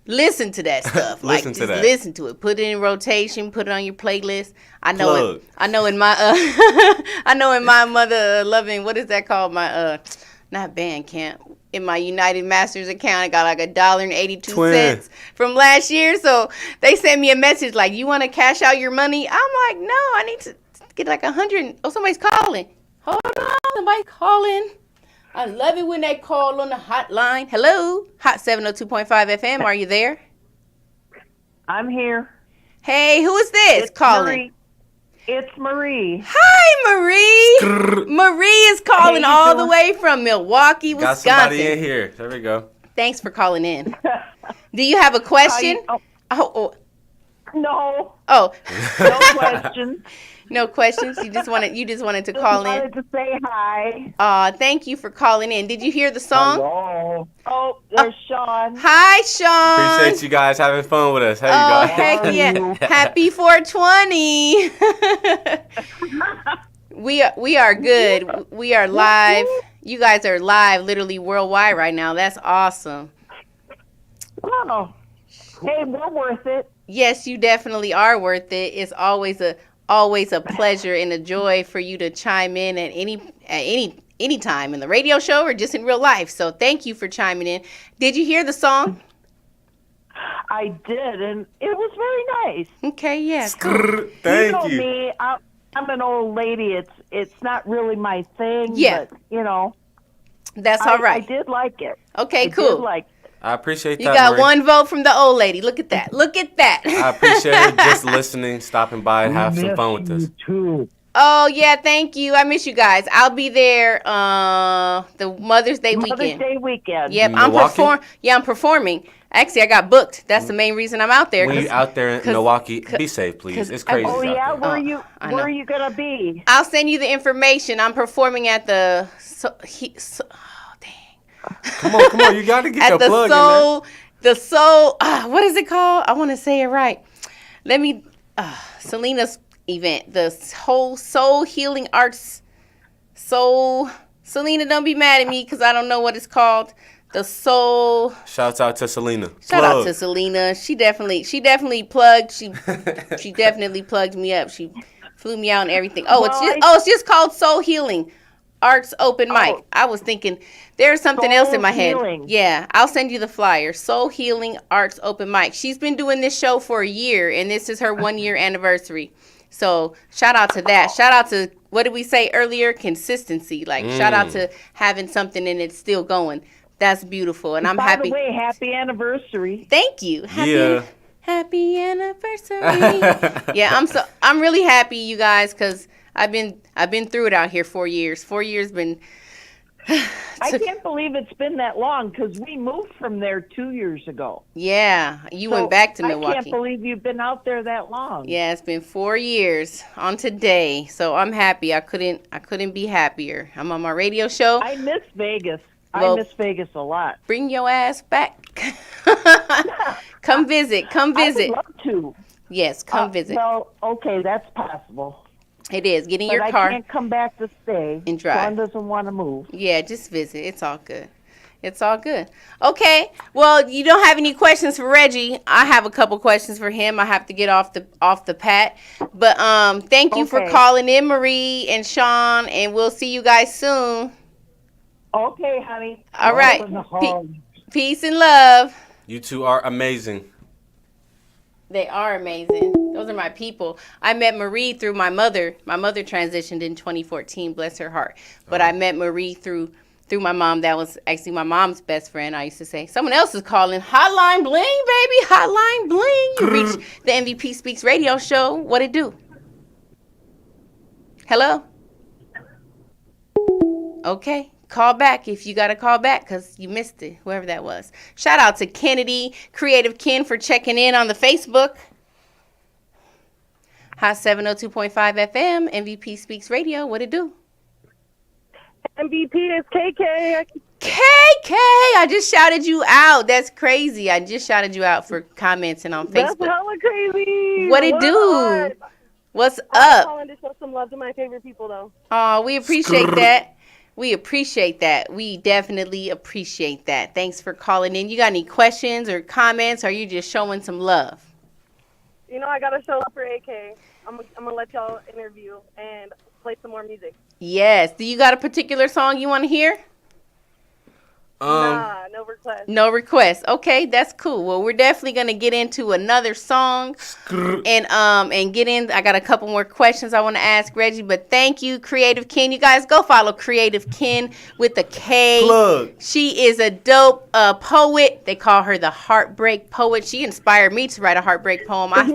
listen to that stuff. Listen to that. Listen to it. Put it in rotation. Put it on your playlist. I know Plug. it. I know in my mother loving. What is that called? My not Bandcamp. In my United Masters account, I got like $1.82 from last year. So they sent me a message like, "You want to cash out your money?" I'm like, "No, I need to get like 100." Oh, somebody's calling. Hold on, somebody's calling. I love it when they call on the hotline. Hello, Hot 702.5 FM. Are you there? I'm here. Hey, who is this calling? Marie. It's Marie. Hi, Marie. Marie is calling all the way from Milwaukee, Wisconsin. Got somebody in here. There we go. Thanks for calling in. Do you have a question? No. Oh. No questions. No questions. You just wanted to call in. Wanted to say hi. Thank you for calling in. Did you hear the song? Hello. Oh, there's Sean. Hi, Sean. Appreciate you guys having fun with us. Hey, you Oh, guys. heck yeah. Happy 420. We are good. We are live. You guys are live literally worldwide right now. That's awesome. Oh. Hey, we're worth it. Yes, you definitely are worth it. It's always a pleasure and a joy for you to chime in at any time in the radio show or just in real life. So thank you for chiming in. Did you hear the song? I did, and it was very nice. Okay, yeah. Thank you. You know me, I'm an old lady. It's not really my thing. Yeah. But, that's all right. I did like it. Okay, I cool. Did like it. I appreciate that. You got Marie. one vote from the old lady. Look at that. Look at that. I appreciate it. Just listening, stopping by, and have some fun with us. Too. Oh, yeah, thank you. I miss you guys. I'll be there the Mother's Day weekend. Mother's Day weekend. Yep, I'm performing. Actually, I got booked. That's the main reason I'm out there. When you out there in Milwaukee, be safe, please. It's crazy. Oh, yeah? out there. Where are you going to be? I'll send you the information. I'm performing at the... Come on. You got to get at your the plug soul, in the soul. What is it called? I want to say it right. Let me. Selena's event, the whole soul healing arts. Selena, don't be mad at me because I don't know what it's called. The soul. Shouts out to Selena. Shout out to Selena. She definitely plugged. She definitely plugged me up. She flew me out and everything. It's just called Soul Healing Arts Open Mic. I was thinking there's something else in my head. Yeah, I'll send you the flyer. Soul Healing Arts Open Mic. She's been doing this show for a year, and this is her 1-year anniversary. So shout out to that. Shout out to, what did we say earlier? Consistency. Like, shout out to having something and it's still going. That's beautiful, and I'm happy. By the way, happy anniversary. Thank you. Happy anniversary. Yeah, I'm really happy, you guys, because I've been through it out here 4 years. 4 years been. I can't believe it's been that long because we moved from there 2 years ago. Yeah, you went back to Milwaukee. I can't believe you've been out there that long. Yeah, it's been 4 years on today, so I'm happy. I couldn't be happier. I'm on my radio show. I miss Vegas. Well, I miss Vegas a lot. Bring your ass back. Come visit. Come visit. I would love to. Yes, come visit. Well, okay, that's possible. It is. Get in But your I car. can't come back to stay. And drive. Sean doesn't want to move. Yeah, just visit. It's all good. It's all good. Okay. Well, you don't have any questions for Reggie. I have a couple questions for him. I have to get off the pat. But thank you for calling in, Marie and Sean, and we'll see you guys soon. Okay, honey. All right. Peace and love. You two are amazing. They are amazing. Those are my people. I met Marie through my mother. My mother transitioned in 2014, bless her heart. But I met Marie through my mom. That was actually my mom's best friend, I used to say. Someone else is calling. Hotline Bling, baby. Hotline Bling. You reached the MVP Speaks radio show. What it do? Hello? Okay. Call back if you got to call back because you missed it, whoever that was. Shout out to Kennedy, Creative Ken, for checking in on the Facebook. Hot 702.5 FM, MVP Speaks Radio. What it do? MVP is KK. KK, I just shouted you out. That's crazy. I just shouted you out for commenting on Facebook. That's hella crazy. What it do? What's up? I'm calling to show some love to my favorite people, though. Oh, we appreciate that. We appreciate that. We definitely appreciate that. Thanks for calling in. You got any questions or comments, or are you just showing some love? You know, I got to show up for AK. I'm going to let y'all interview and play some more music. Yes. Do you got a particular song you want to hear? Nah, no request. No request. Okay, that's cool. Well, we're definitely gonna get into another song and get in. I got a couple more questions I want to ask Reggie, but thank you, Creative Ken. You guys go follow Creative Ken with a K. Plug. She is a dope poet. They call her the Heartbreak Poet. She inspired me to write a heartbreak poem. I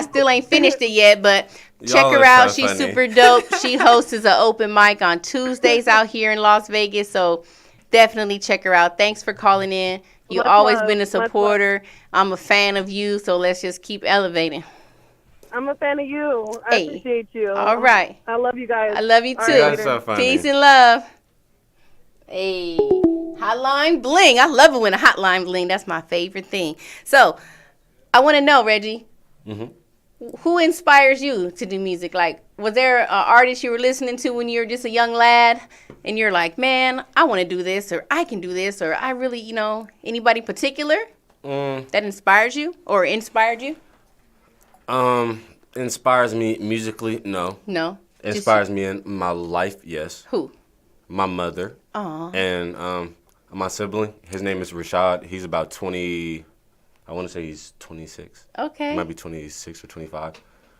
still ain't finished it yet, but check her out. She's super dope. She hosts an open mic on Tuesdays out here in Las Vegas. So definitely check her out. Thanks for calling in. You've always been a supporter. I'm a fan of you, so let's just keep elevating. I'm a fan of you. I appreciate you. All right. I love you guys. I love you too. That's so funny. Peace and love. Hey, Hotline Bling. I love it when a hotline bling. That's my favorite thing. So I want to know, Reggie, who inspires you to do music? Like, was there an artist you were listening to when you were just a young lad and you're like, man, I want to do this, or I can do this, or I really, anybody particular that inspires you or inspired you? Inspires me musically? No. No. Inspires me in my life? Yes. Who? My mother. Aww. And my sibling. His name is Rashad. He's about 20. I want to say he's 26. Okay. He might be 26 or 25.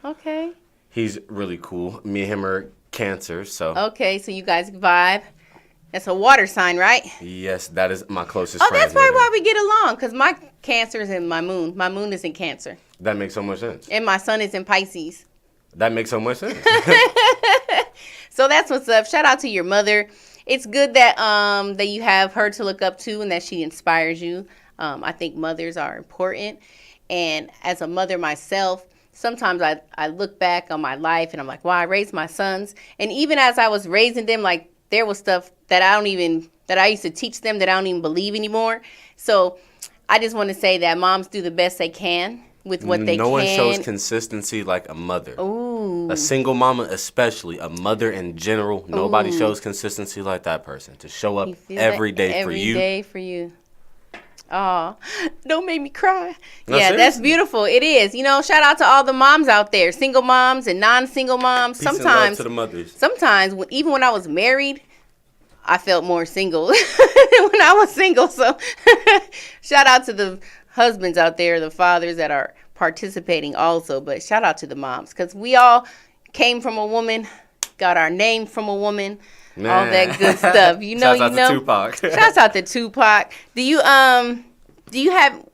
Okay. He's really cool. Me and him are Cancer, so. Okay, so you guys vibe. That's a water sign, right? Yes, that is my closest friend. Oh, that's probably why we get along, because my Cancer is in my moon. My moon is in Cancer. That makes so much sense. And my sun is in Pisces. That makes so much sense. So that's what's up. Shout out to your mother. It's good that that you have her to look up to and that she inspires you. I think mothers are important. And as a mother myself, sometimes I look back on my life and I'm like, wow, I raised my sons. And even as I was raising them, like, there was stuff that I used to teach them that I don't even believe anymore. So I just want to say that moms do the best they can with what they can. No one shows consistency like a mother. Ooh. A single mama especially, a mother in general, nobody shows consistency like that person. To show up every day for you. Every day for you. Oh, don't make me cry. No, yeah, seriously. That's beautiful. It is. Shout out to all the moms out there, single moms and non-single moms. Peace and love to the mothers. Sometimes, even when I was married, I felt more single than when I was single. So shout out to the husbands out there, the fathers that are participating also. But shout out to the moms, because we all came from a woman, got our name from a woman. Man. All that good stuff. Shouts out to Tupac. Shouts out to Tupac. Do you have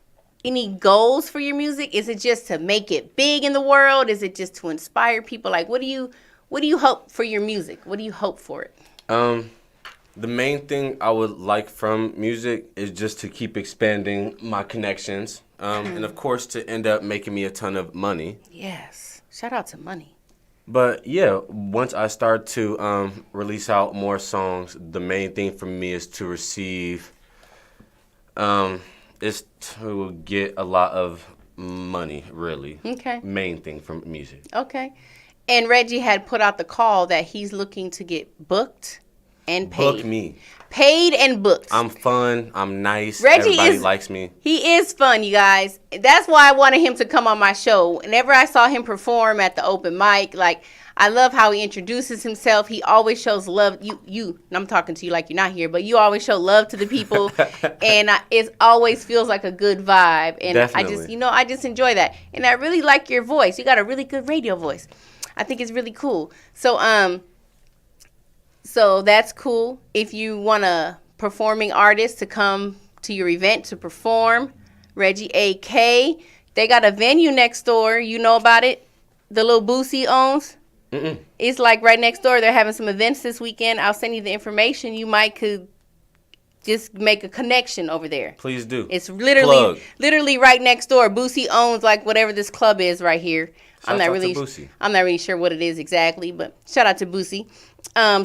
any goals for your music? Is it just to make it big in the world? Is it just to inspire people? Like, what do you hope for your music? What do you hope for it? The main thing I would like from music is just to keep expanding my connections, and of course to end up making me a ton of money. Yes. Shout out to money. But yeah, once I start to release out more songs, the main thing for me is to receive, is to get a lot of money, really. Okay. Main thing from music. Okay. And Reggie had put out the call that he's looking to get booked and paid. Book me. Paid and booked. I'm fun. I'm nice. Reggie Everybody likes me. He is fun, you guys. That's why I wanted him to come on my show. Whenever I saw him perform at the open mic, like, I love how he introduces himself. He always shows love. You. And I'm talking to you like you're not here, but you always show love to the people, and it always feels like a good vibe. And Definitely. I just enjoy that. And I really like your voice. You got a really good radio voice. I think it's really cool. So that's cool. If you want a performing artist to come to your event to perform, Reggie AK, they got a venue next door. You know about it? The little Boosie owns. Mm-mm. It's like right next door. They're having some events this weekend. I'll send you the information. You could just make a connection over there. Please do. It's literally right next door. Boosie owns like whatever this club is right here. I'm not really sure what it is exactly, but shout out to Boosie.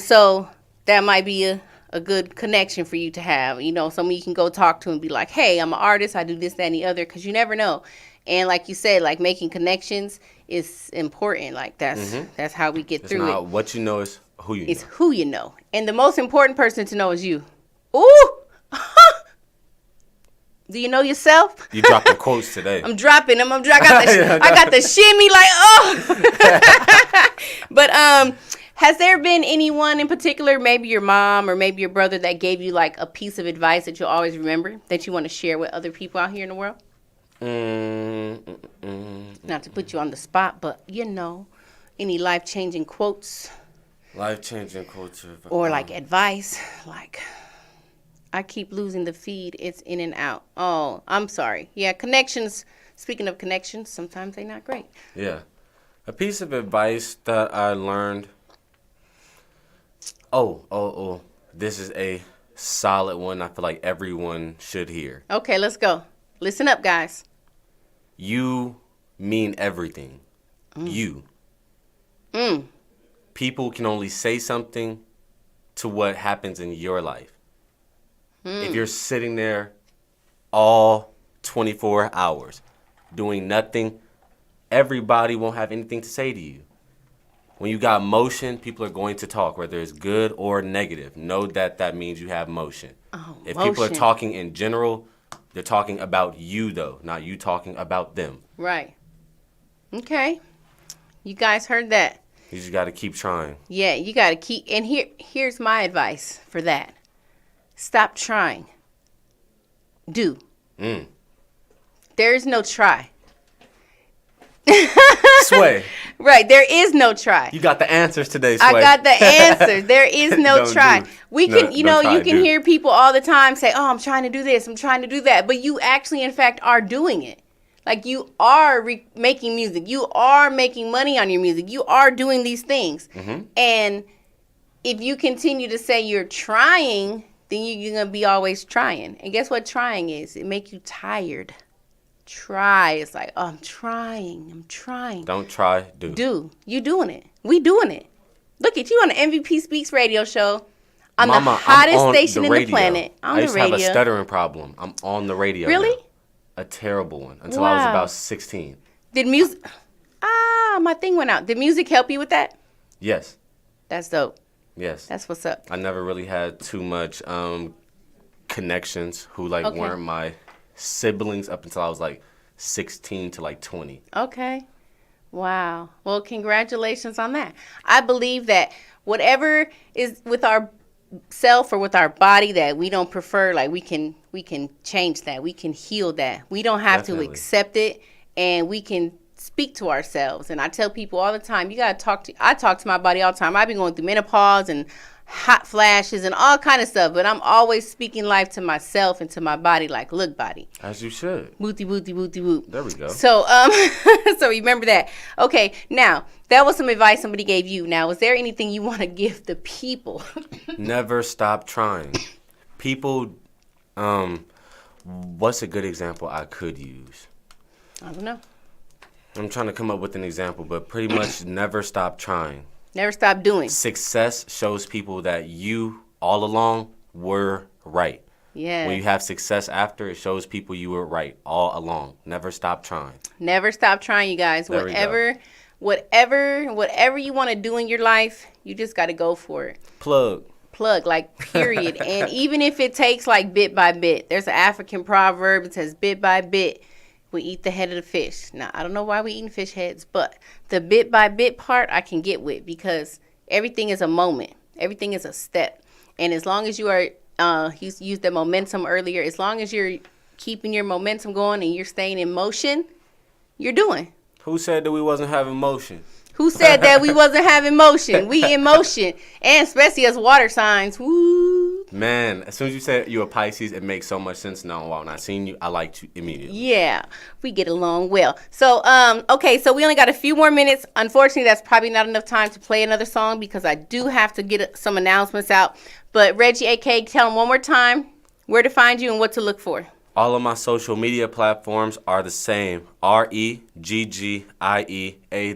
So that might be a good connection for you to have. Someone you can go talk to and be like, hey, I'm an artist. I do this, that, and the other, because you never know. And like you said, like making connections is important. Like that's how we get through it. What you know is who you know. It's who you know. And the most important person to know is you. Ooh! Do you know yourself? You dropping quotes today. I'm dropping them. I got the shimmy like, oh. But has there been anyone in particular, maybe your mom or maybe your brother, that gave you like a piece of advice that you'll always remember that you want to share with other people out here in the world? Not to put you on the spot, but any life-changing quotes? Life-changing quotes. Or like advice, like, I keep losing the feed. It's in and out. Oh, I'm sorry. Yeah, connections. Speaking of connections, sometimes they're not great. Yeah. A piece of advice that I learned. Oh. This is a solid one I feel like everyone should hear. Okay, let's go. Listen up, guys. You mean everything. You. People can only say something to what happens in your life. If you're sitting there all 24 hours doing nothing, everybody won't have anything to say to you. When you got motion, people are going to talk, whether it's good or negative. Know that means you have motion. If people are talking in general, they're talking about you, though, not you talking about them. Right. Okay. You guys heard that. You just got to keep trying. Yeah, you got to keep. And here's my advice for that. Stop trying. Do. There's no try. Sway. Right, there is no try. You got the answers today, Sway. I got the answers. There is no try. We can, you can hear people all the time say, "Oh, I'm trying to do this. I'm trying to do that," but you actually, in fact, are doing it. Like you are making music. You are making money on your music. You are doing these things. And if you continue to say you're trying, then you're going to be always trying. And guess what trying is? It makes you tired. Try. It's like, oh, I'm trying. Don't try, do. Do. You doing it. We doing it. Look at you on the MVP Speaks radio show. On the hottest station in the planet. On the radio. I used to have a stuttering problem. I'm on the radio. Really? Now. A terrible one. Until I was about 16. Did music... my thing went out. Did music help you with that? Yes. That's dope. Yes. That's what's up. I never really had too much connections who weren't my siblings up until I was 16 to 20. Okay. Wow. Well, congratulations on that. I believe that whatever is with our self or with our body that we don't prefer, we can change that. We can heal that. We don't have to accept it, and we can speak to ourselves. And I tell people all the time, you got to I talk to my body all the time. I've been going through menopause and hot flashes and all kind of stuff, but I'm always speaking life to myself and to my body, look, body. As you should. Booty, booty, booty, boot. There we go. So, so remember that. Okay, now, that was some advice somebody gave you. Now, is there anything you want to give the people? Never stop trying. People, what's a good example I could use? I don't know. I'm trying to come up with an example, but pretty much never stop trying. Never stop doing. Success shows people that you, all along, were right. Yeah. When you have success after, it shows people you were right all along. Never stop trying. Never stop trying, you guys. Whatever you want to do in your life, you just got to go for it. Plug, like, period. And even if it takes, like, bit by bit. There's an African proverb. It says, bit by bit, we eat the head of the fish. Now, I don't know why we eating fish heads, but the bit by bit part I can get with, because everything is a moment. Everything is a step. And as long as you are, he used the momentum earlier, as long as you're keeping your momentum going and you're staying in motion, you're doing. Who said that we wasn't having motion? Who said that we wasn't having motion? We in motion. And especially as water signs. Woo. Man, as soon as you said you a Pisces, it makes so much sense now. Wow, when I seen you, I liked you immediately. Yeah, we get along well. So, okay, so we only got a few more minutes. Unfortunately, that's probably not enough time to play another song because I do have to get some announcements out. But Reggie, AK, tell them one more time where to find you and what to look for. All of my social media platforms are the same. REGGIEA,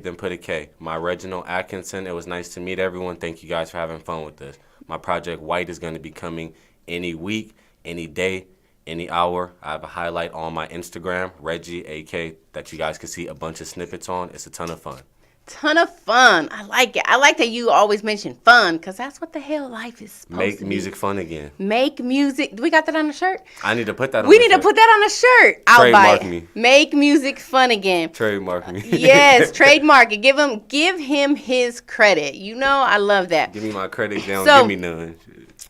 then put a K. My Reginald Atkinson. It was nice to meet everyone. Thank you guys for having fun with this. My project White is going to be coming any week, any day, any hour. I have a highlight on my Instagram, Reggie AK, that you guys can see a bunch of snippets on. It's a ton of fun. Ton of fun. I like it. I like that you always mention fun because that's what the hell life is supposed Make to music be. Fun again. Make music. Do we got that on the shirt? I need to put that on We need to put that on a shirt. I'll buy it. Me. Make music fun again. Trademark me. Yes, trademark it. Give him his credit. You know, I love that. Give me my credit. They don't So, give me none.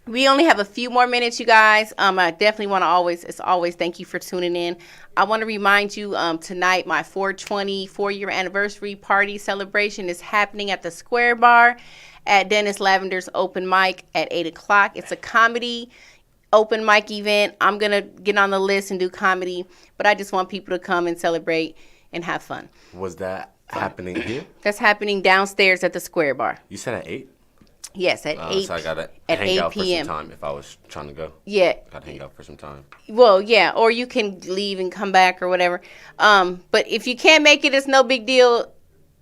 We only have a few more minutes, you guys. I definitely want to always thank you for tuning in. I want to remind you tonight my 420 4-year anniversary party celebration is happening at the Square Bar at Dennis Lavender's open mic at 8 o'clock. It's a comedy open mic event. I'm going to get on the list and do comedy, but I just want people to come and celebrate and have fun. Was that happening here? That's happening downstairs at the Square Bar. You said at 8? Yes, at 8. So I gotta at hang 8 out p.m. for some time if I was trying to go. Yeah. Gotta hang out for some time. Well, yeah, or you can leave and come back or whatever. But if you can't make it, it's no big deal.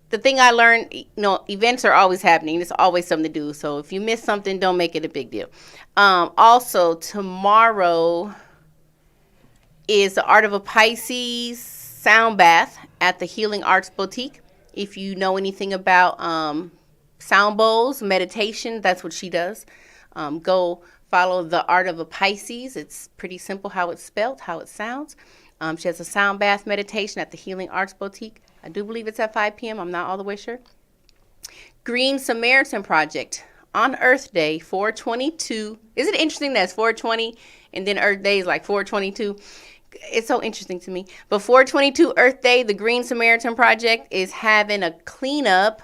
The thing I learned, events are always happening. There's always something to do. So if you miss something, don't make it a big deal. Also, tomorrow is the Art of a Pisces sound bath at the Healing Arts Boutique. If you know anything about sound bowls, meditation, that's what she does. Go follow the Art of a Pisces. It's pretty simple how it's spelled, how it sounds. She has a sound bath meditation at the Healing Arts Boutique. I do believe it's at 5 p.m. I'm not all the way sure. Green Samaritan Project on Earth Day, 4/22. Is it interesting that it's 4/20 and then Earth Day is like 4/22? It's so interesting to me. But 4/22 Earth Day, the Green Samaritan Project is having a cleanup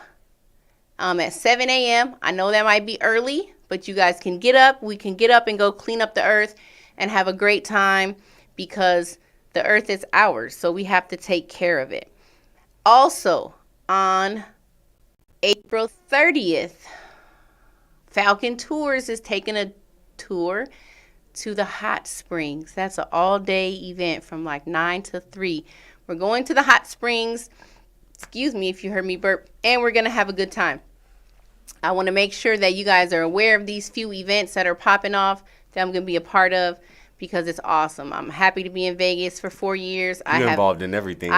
at 7 a.m. I know that might be early, but you guys can get up. We can get up and go clean up the earth and have a great time because the earth is ours, so we have to take care of it. Also, on April 30th, Falcon Tours is taking a tour to the hot springs. That's an all-day event from like 9 to 3. We're going to the hot springs. Excuse me if you heard me burp. And we're going to have a good time. I want to make sure that you guys are aware of these few events that are popping off that I'm going to be a part of because it's awesome. I'm happy to be in Vegas for 4 years. You're involved in everything.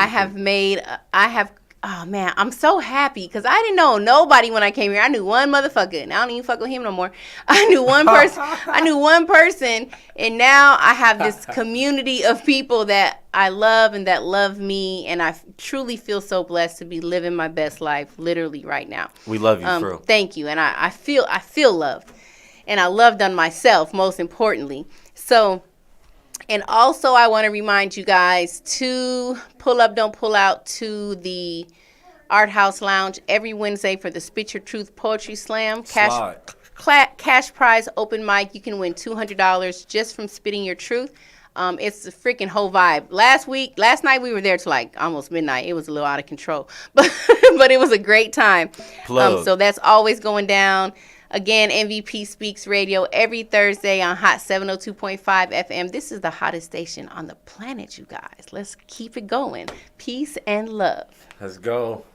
Oh man, I'm so happy because I didn't know nobody when I came here. I knew one motherfucker and I don't even fuck with him no more. I knew one person and now I have this community of people that I love and that love me, and I truly feel so blessed to be living my best life literally right now. We love you, bro. Thank you. And I feel loved, and I loved on myself most importantly. So, and also I want to remind you guys to pull up, don't pull out to the Art House Lounge every Wednesday for the Spit Your Truth Poetry Slam. Cash prize open mic. You can win $200 just from spitting your truth. It's a freaking whole vibe. Last night we were there till like almost midnight. It was a little out of control, but it was a great time. So that's always going down. Again, MVP Speaks Radio every Thursday on Hot 702.5 FM. This is the hottest station on the planet, you guys. Let's keep it going. Peace and love. Let's go.